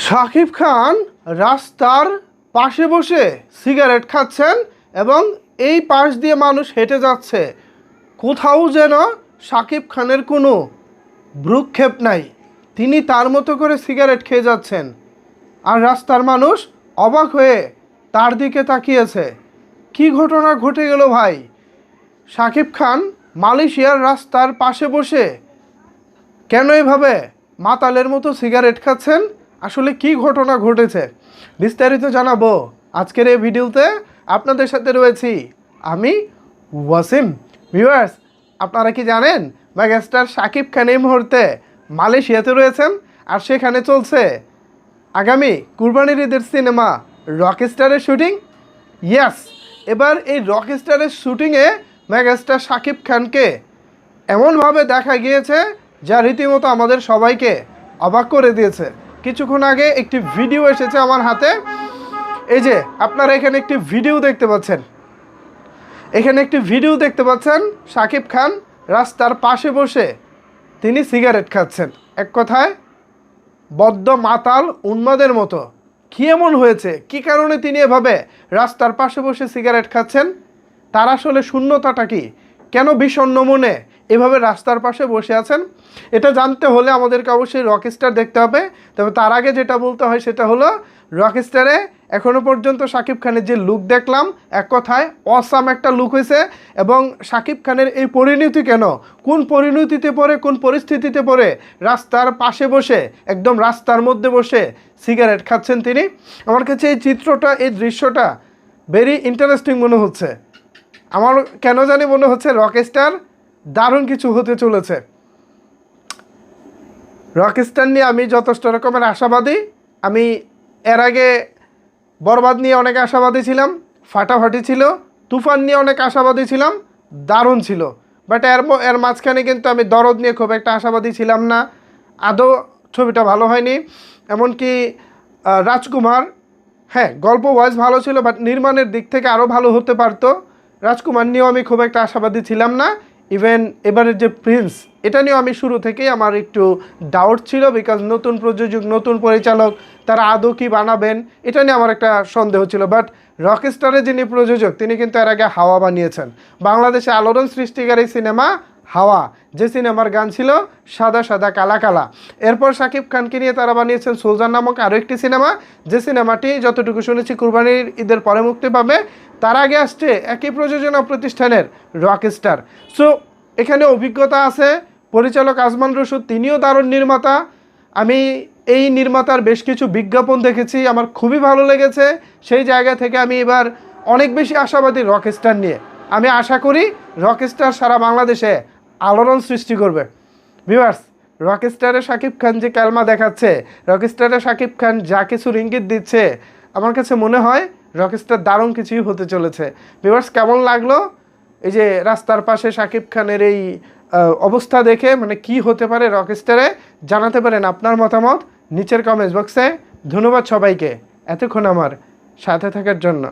শাকিব খান রাস্তার পাশে বসে সিগারেট খাচ্ছেন এবং এই পাশ দিয়ে মানুষ হেঁটে যাচ্ছে। কোথাও যেন শাকিব খানের কোনো ভ্রুক্ষেপ নাই, তিনি তার মতো করে সিগারেট খেয়ে যাচ্ছেন আর রাস্তার মানুষ অবাক হয়ে তার দিকে তাকিয়েছে। কি ঘটনা ঘটে গেল ভাই? শাকিব খান মালয়েশিয়ার রাস্তার পাশে বসে কেন এভাবে মাতালের মতো সিগারেট খাচ্ছেন? আসলে কি ঘটনা ঘটেছে বিস্তারিত জানাবো আজকের এই ভিডিওতে। আপনাদের সাথে রয়েছি আমি ওয়াসিম। ভিউয়ার্স, আপনারা কি জানেন মেগাস্টার শাকিব খান এই মুহূর্তে মালয়েশিয়াতে রয়েছেন আর সেখানে চলছে আগামী কুরবানির ঈদের সিনেমা রকস্টারের শুটিং। ইয়েস, এবার এই রকস্টারের শুটিংয়ে মেগাস্টার শাকিব খানকে এমনভাবে দেখা গিয়েছে যা রীতিমতো আমাদের সবাইকে অবাক করে দিয়েছে। কিছুক্ষণ আগে একটি ভিডিও এসেছে আমার হাতে, এই যে আপনারা এখানে একটি ভিডিও দেখতে পাচ্ছেন। শাকিব খান রাস্তার পাশে বসে তিনি সিগারেট খাচ্ছেন। এক কথায় বদ্ধ মাতাল উন্মাদের মতো। কি এমন হয়েছে, কি কারণে তিনি এভাবে রাস্তার পাশে বসে সিগারেট খাচ্ছেন? তার আসলে শূন্যতাটা কি? কেন বিষণ্ণ মনে এভাবে রাস্তার পাশে বসে আছেন? এটা জানতে হলে আমাদেরকে অবশ্যই রকস্টার দেখতে হবে। তবে তার আগে যেটা বলতে হয় সেটা হলো, রকস্টারে এখনও পর্যন্ত শাকিব খানের যে লুক দেখলাম, এক কথায় অসাম একটা লুক হয়েছে। এবং শাকিব খানের এই পরিণতি কেন, কোন পরিণতিতে পড়ে, কোন পরিস্থিতিতে পড়ে রাস্তার পাশে বসে, একদম রাস্তার মধ্যে বসে সিগারেট খাচ্ছেন তিনি? আমার কাছে এই চিত্রটা, এই দৃশ্যটা ভেরি ইন্টারেস্টিং মনে হচ্ছে। আমার কেন জানি মনে হচ্ছে রকস্টার দারুণ কিছু হতে চলেছে। রকস্টার নিয়ে আমি যথেষ্ট রকমের আশাবাদী। আমি এর আগে বরবাদ নিয়ে অনেক আশাবাদী ছিলাম, ফাটাফাটি ছিল। তুফান নিয়ে অনেক আশাবাদী ছিলাম, দারুণ ছিল। বাট এর মাঝখানে কিন্তু আমি দরদ নিয়ে খুব একটা আশাবাদী ছিলাম না, আদৌ ছবিটা ভালো হয়নি। এমনকি রাজকুমার, হ্যাঁ গল্প ওয়াইজ ভালো ছিল, বাট নির্মাণের দিক থেকে আরও ভালো হতে পারতো। রাজকুমার নিয়েও আমি খুব একটা আশাবাদী ছিলাম না। ইভেন এবারের যে প্রিন্স, এটা নিয়েও আমি শুরু থেকেই আমার একটু ডাউট ছিল, বিকজ নতুন প্রযোজক, নতুন পরিচালক, তারা আদৌ কী বানাবেন এটা নিয়ে আমার একটা সন্দেহ ছিল। বাট রকস্টারের যিনি প্রযোজক, তিনি কিন্তু এর আগে হাওয়া বানিয়েছেন, বাংলাদেশে আলোড়ন সৃষ্টিকারী সিনেমা হাওয়া, যে সিনেমার গান ছিল সাদা সাদা কালা কালা। এরপর শাকিব খানকে নিয়ে তারা বানিয়েছেন সুলতান নামক আরও একটি সিনেমা, যে সিনেমাটি যতটুকু শুনেছি কুরবানির ঈদের পরে মুক্তি পাবে। তার আগে আসছে একই প্রযোজনা প্রতিষ্ঠানের রকস্টার। সো এখানে অভিজ্ঞতা আছে। পরিচালক আজমান রসুদ, তিনিও দারুণ নির্মাতা। আমি এই নির্মাতার বেশ কিছু বিজ্ঞাপন দেখেছি, আমার খুবই ভালো লেগেছে। সেই জায়গা থেকে আমি এবার অনেক বেশি আশাবাদী রকস্টার নিয়ে। আমি আশা করি রকস্টার সারা বাংলাদেশে আলোড়ন সৃষ্টি করবে। ভিউয়ার্স, রকস্টারে শাকিব খান যে ক্যালমা দেখাচ্ছে, রকস্টারে শাকিব খান যা কিছু ইঙ্গিত দিচ্ছে, আমার কাছে মনে হয় রকস্টার দারুণ কিছুই হতে চলেছে। ভিউয়ার্স, কেমন লাগলো এই যে রাস্তার পাশে শাকিব খানের এই অবস্থা দেখে? মানে কি হতে পারে রকস্টারে? জানাতে পারেন আপনার মতামত নিচের কমেন্টস বক্সে। ধন্যবাদ সবাইকে এতক্ষণ আমার সাথে থাকার জন্য।